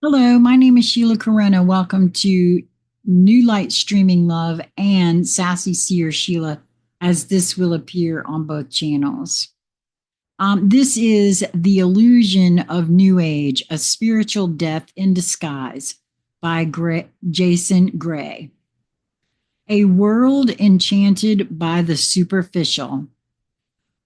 Hello, my name is Sheila Karuna. Welcome to New Light Streaming Love and Sassy Seer Sheila, as this will appear on both channels. This is The Illusion of New Age, A Spiritual Death in Disguise by Jason Gray. A world enchanted by the superficial.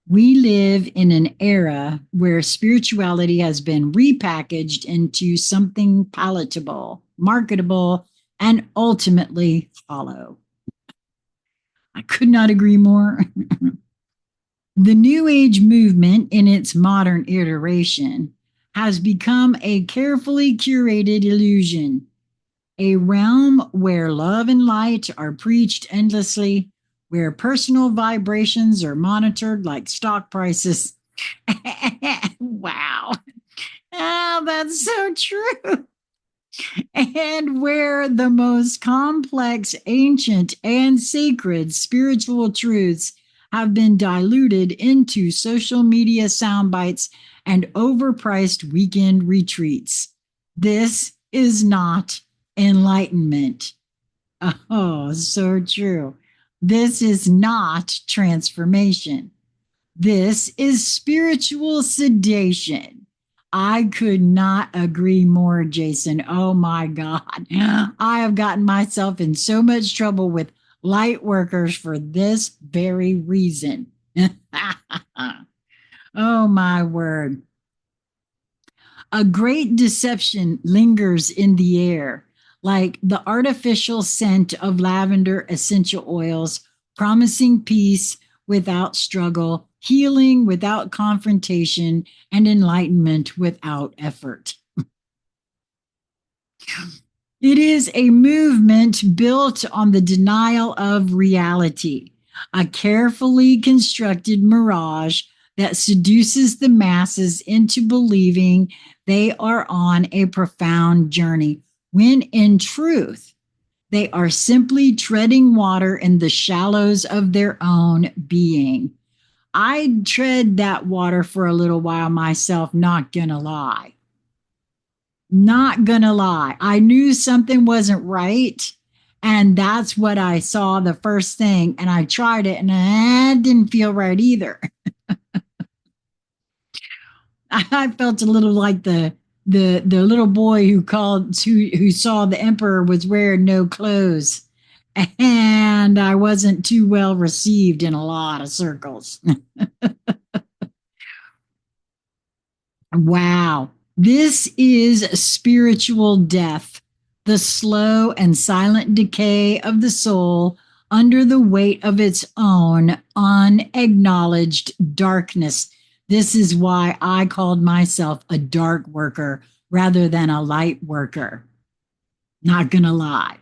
We live in an era where spirituality has been repackaged into something palatable, marketable, and ultimately hollow. I could not agree more. The New Age movement, in its modern iteration, has become a carefully curated illusion, a realm where love and light are preached endlessly, where personal vibrations are monitored like stock prices. Wow. Oh, that's so true. And where the most complex, ancient, and sacred spiritual truths have been diluted into social media sound bites and overpriced weekend retreats. This is not enlightenment. Oh, so true. This is not transformation. This is spiritual sedation. I could not agree more, Jason. Oh my God. I have gotten myself in so much trouble with light workers for this very reason. Oh my word. A great deception lingers in the air, like the artificial scent of lavender essential oils, promising peace without struggle, healing without confrontation, and enlightenment without effort. It is a movement built on the denial of reality, a carefully constructed mirage that seduces the masses into believing they are on a profound journey, when in truth, they are simply treading water in the shallows of their own being. I'd tread that water for a little while myself, not gonna lie. Not gonna lie. I knew something wasn't right. And that's what I saw the first thing. And I tried it and it didn't feel right either. I felt a little like the little boy who saw the emperor was wearing no clothes. And I wasn't too well received in a lot of circles. Wow. This is spiritual death, the slow and silent decay of the soul under the weight of its own unacknowledged darkness. This is why I called myself a dark worker rather than a light worker. Not gonna lie.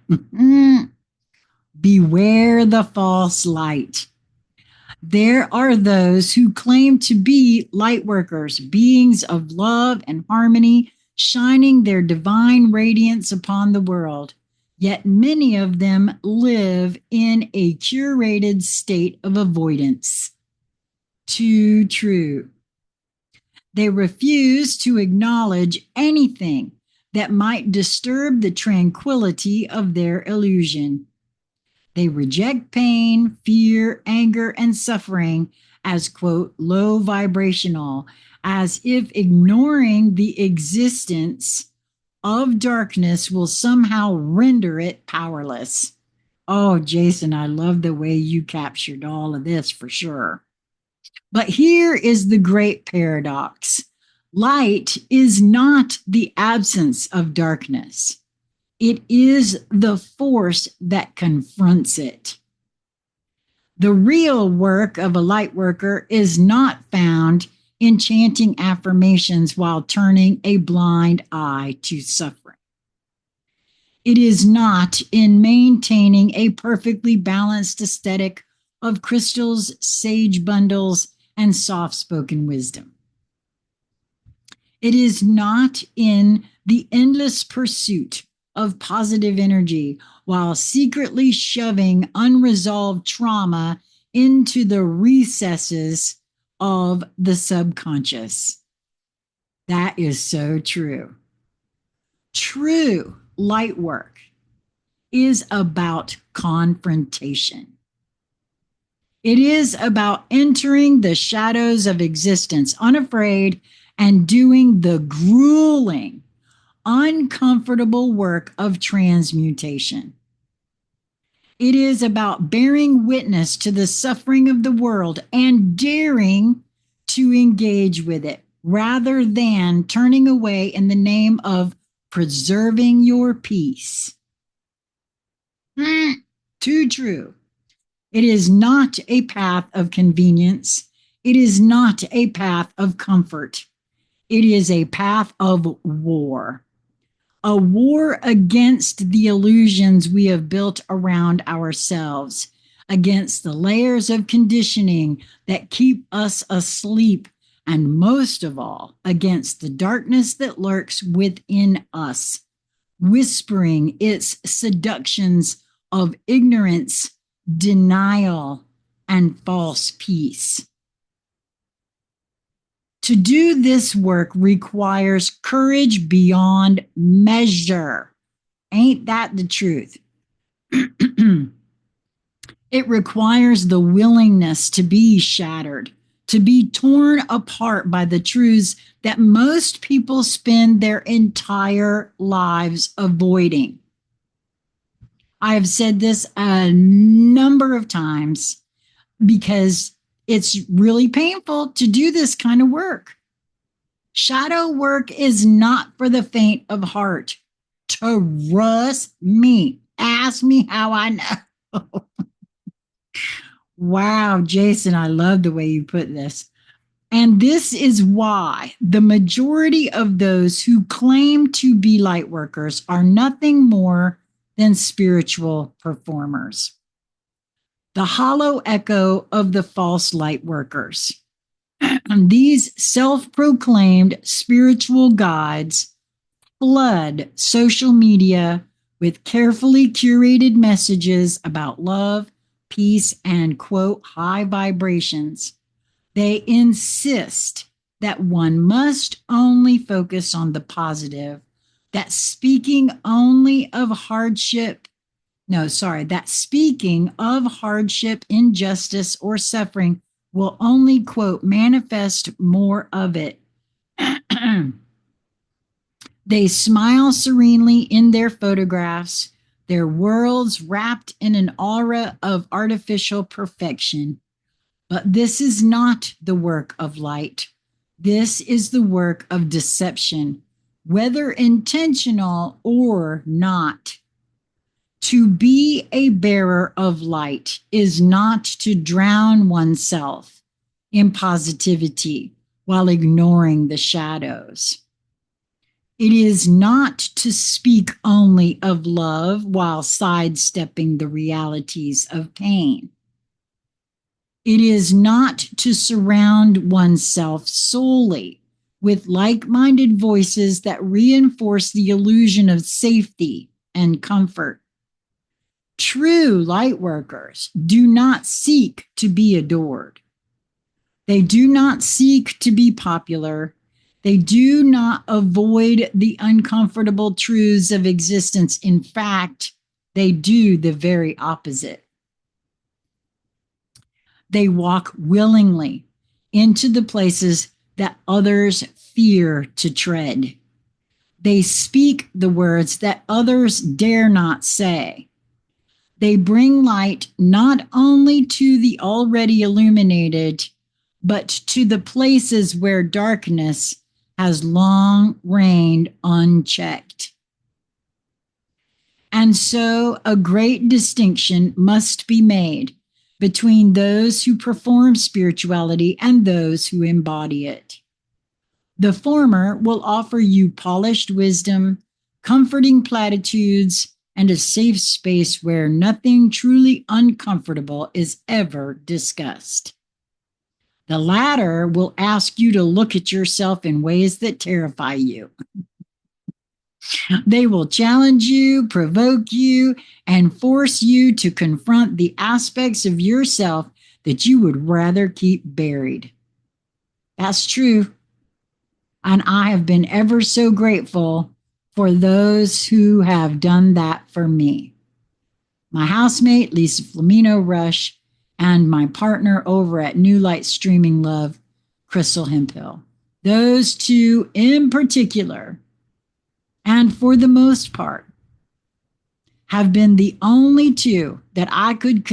Beware the false light. There are those who claim to be light workers, beings of love and harmony, shining their divine radiance upon the world. Yet many of them live in a curated state of avoidance. Too true. They refuse to acknowledge anything that might disturb the tranquility of their illusion. They reject pain, fear, anger, and suffering as, quote, low vibrational, as if ignoring the existence of darkness will somehow render it powerless. Oh, Jason, I love the way you captured all of this for sure. But here is the great paradox. Light is not the absence of darkness. It is the force that confronts it. The real work of a light worker is not found in chanting affirmations while turning a blind eye to suffering. It is not in maintaining a perfectly balanced aesthetic of crystals, sage bundles, and soft spoken wisdom. It is not in the endless pursuit of positive energy while secretly shoving unresolved trauma into the recesses of the subconscious. That is so true. True light work is about confrontation. It is about entering the shadows of existence unafraid and doing the grueling, uncomfortable work of transmutation. It is about bearing witness to the suffering of the world and daring to engage with it rather than turning away in the name of preserving your peace. Too true. It is not a path of convenience. It is not a path of comfort. It is a path of war. A war against the illusions we have built around ourselves, against the layers of conditioning that keep us asleep, and most of all, against the darkness that lurks within us, whispering its seductions of ignorance, denial, and false peace. To do this work requires courage beyond measure. Ain't that the truth? It requires the willingness to be shattered, to be torn apart by the truths that most people spend their entire lives avoiding. I have said this a number of times because it's really painful to do this kind of work. Shadow work is not for the faint of heart. Trust me. Ask me how I know. Wow, Jason, I love the way you put this. And this is why the majority of those who claim to be light workers are nothing more than spiritual performers. The hollow echo of the false light workers. These self-proclaimed spiritual guides flood social media with carefully curated messages about love, peace, and, quote, high vibrations. They insist that one must only focus on the positive, that speaking of hardship, injustice, or suffering will only, quote, manifest more of it. They smile serenely in their photographs, their worlds wrapped in an aura of artificial perfection. But this is not the work of light. This is the work of deception, whether intentional or not. To be a bearer of light is not to drown oneself in positivity while ignoring the shadows. It is not to speak only of love while sidestepping the realities of pain. It is not to surround oneself solely with like-minded voices that reinforce the illusion of safety and comfort. True light workers do not seek to be adored. They do not seek to be popular. They do not avoid the uncomfortable truths of existence. In fact, they do the very opposite. They walk willingly into the places that others fear to tread. They speak the words that others dare not say. They bring light not only to the already illuminated, but to the places where darkness has long reigned unchecked. And so a great distinction must be made between those who perform spirituality and those who embody it. The former will offer you polished wisdom, comforting platitudes, and a safe space where nothing truly uncomfortable is ever discussed. The latter will ask you to look at yourself in ways that terrify you. They will challenge you, provoke you, and force you to confront the aspects of yourself that you would rather keep buried. That's true. And I have been ever so grateful for those who have done that for me. My housemate, Lisa Flamino Rush, and my partner over at New Light Streaming Love, Crystal Hemphill. Those two in particular, and for the most part, have been the only two that I could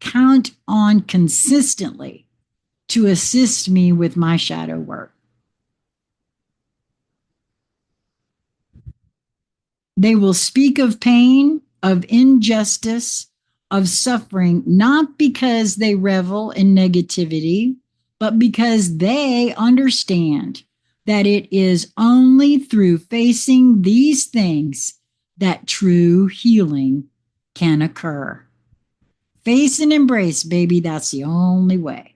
count on consistently to assist me with my shadow work. They will speak of pain, of injustice, of suffering, not because they revel in negativity, but because they understand that it is only through facing these things that true healing can occur. Face and embrace, baby, that's the only way.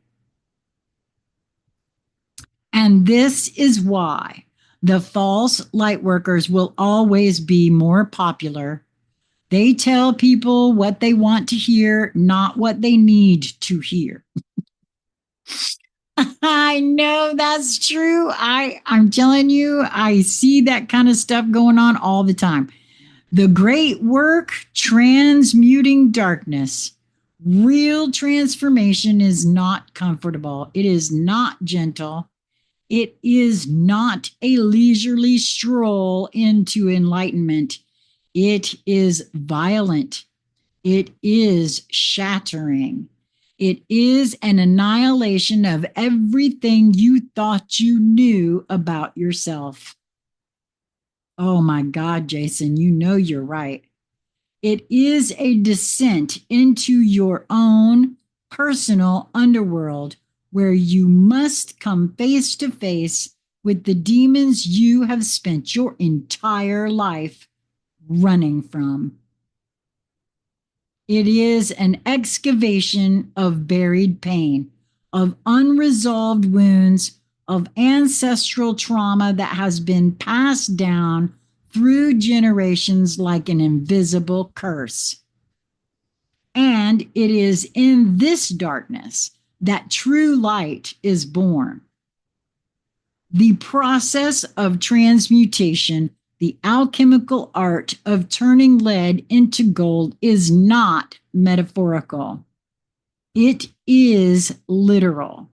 And this is why the false light workers will always be more popular. They tell people what they want to hear, not what they need to hear. I know that's true. I'm telling you, I see that kind of stuff going on all the time. The great work, transmuting darkness. Real transformation is not comfortable. It is not gentle. It is not a leisurely stroll into enlightenment. It is violent. It is shattering. It is an annihilation of everything you thought you knew about yourself. Oh my God, Jason, you know you're right. It is a descent into your own personal underworld where you must come face to face with the demons you have spent your entire life running from. It is an excavation of buried pain, of unresolved wounds, of ancestral trauma that has been passed down through generations like an invisible curse. And it is in this darkness that true light is born. The process of transmutation, the alchemical art of turning lead into gold, is not metaphorical. It is literal.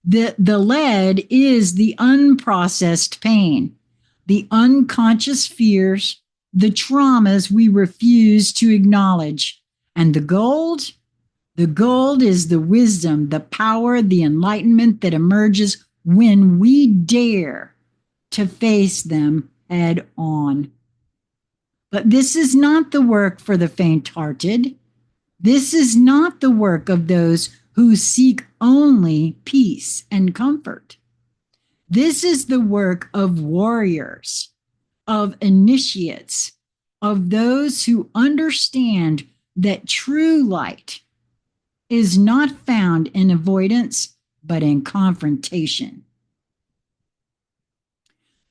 The lead is the unprocessed pain, the unconscious fears, the traumas we refuse to acknowledge. And the gold is the wisdom, the power, the enlightenment that emerges when we dare to face them head on. But this is not the work for the faint-hearted. This is not the work of those who seek only peace and comfort. This is the work of warriors, of initiates, of those who understand that true light is not found in avoidance, but in confrontation.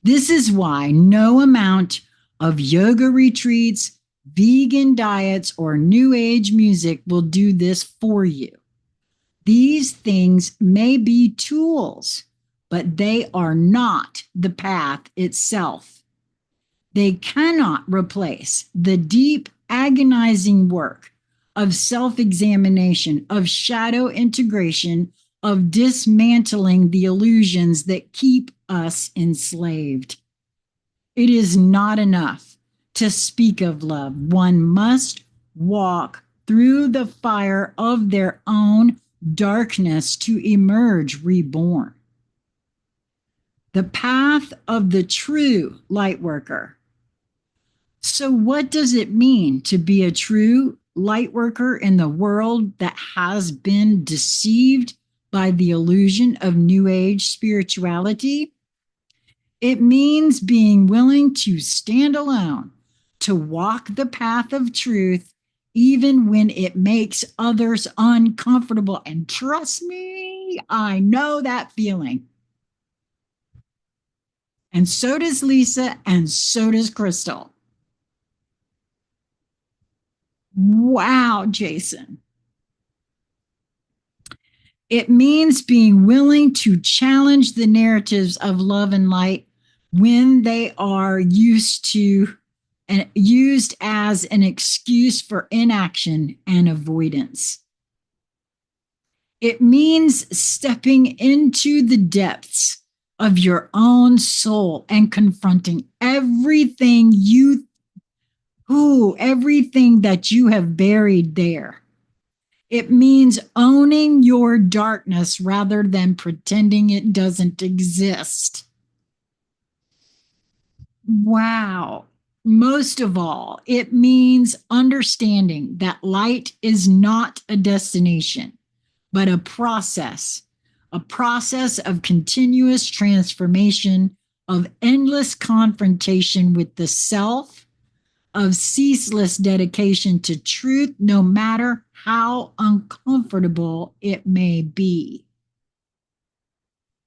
This is why no amount of yoga retreats, vegan diets, or new age music will do this for you. These things may be tools, but they are not the path itself. They cannot replace the deep, agonizing work of self-examination, of shadow integration, of dismantling the illusions that keep us enslaved. It is not enough to speak of love. One must walk through the fire of their own darkness to emerge reborn. The path of the true light worker. So what does it mean to be a true light worker in the world that has been deceived by the illusion of New Age spirituality? It means being willing to stand alone, to walk the path of truth, even when it makes others uncomfortable. And trust me, I know that feeling. And so does Lisa, and so does Crystal. Wow, Jason. It means being willing to challenge the narratives of love and light, when they are used to and used as an excuse for inaction and avoidance. It means stepping into the depths of your own soul and confronting everything that you have buried there. It means owning your darkness rather than pretending it doesn't exist. Wow. Most of all, it means understanding that light is not a destination, but a process of continuous transformation, of endless confrontation with the self, of ceaseless dedication to truth, no matter how uncomfortable it may be.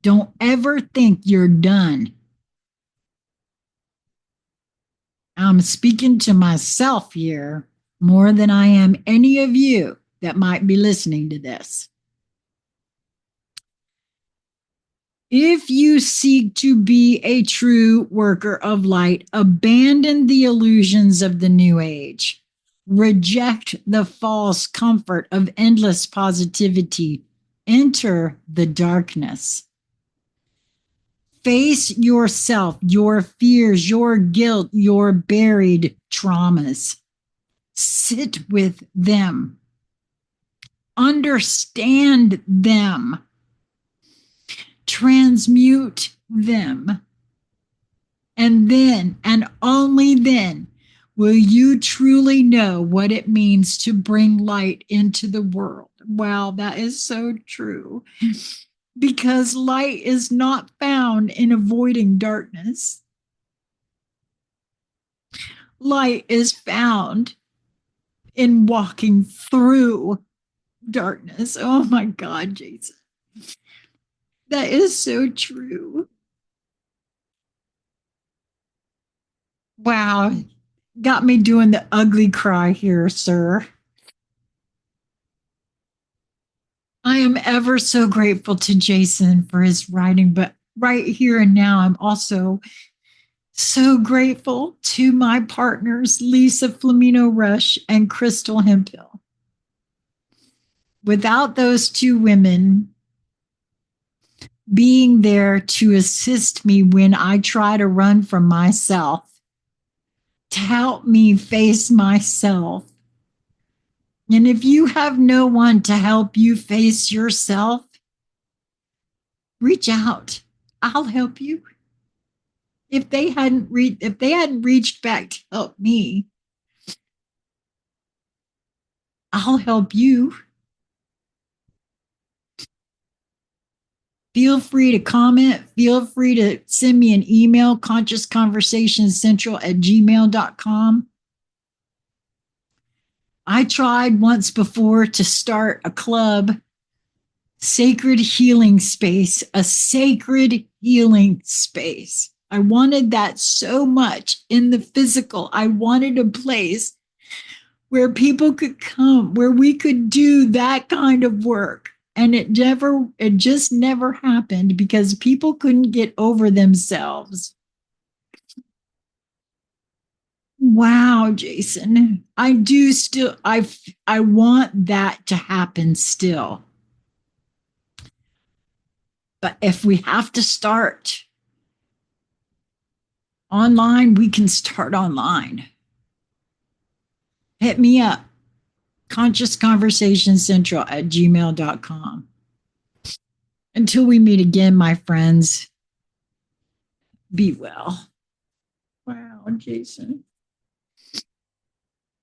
Don't ever think you're done. I'm speaking to myself here more than I am any of you that might be listening to this. If you seek to be a true worker of light, abandon the illusions of the new age. Reject the false comfort of endless positivity. Enter the darkness. Face yourself, your fears, your guilt, your buried traumas. Sit with them. Understand them. Transmute them. And then, and only then, will you truly know what it means to bring light into the world. Wow, that is so true. Because light is not found in avoiding darkness. Light is found in walking through darkness. Oh my God, Jason. That is so true. Wow. Got me doing the ugly cry here, sir. I am ever so grateful to Jason for his writing, but right here and now, I'm also so grateful to my partners, Lisa Flamino Rush and Crystal Hemphill. Without those two women being there to assist me when I try to run from myself, to help me face myself. And if you have no one to help you face yourself, reach out. I'll help you. If they hadn't reached back to help me, I'll help you. Feel free to comment. Feel free to send me an email, consciousconversationscentral@gmail.com. I tried once before to start a club, sacred healing space, a sacred healing space. I wanted that so much in the physical. I wanted a place where people could come, where we could do that kind of work. And it just never happened because people couldn't get over themselves. Wow, Jason. I want that to happen still. But if we have to start online, we can start online. Hit me up, consciousconversationscentral@gmail.com. Until we meet again, my friends, be well. Wow, Jason.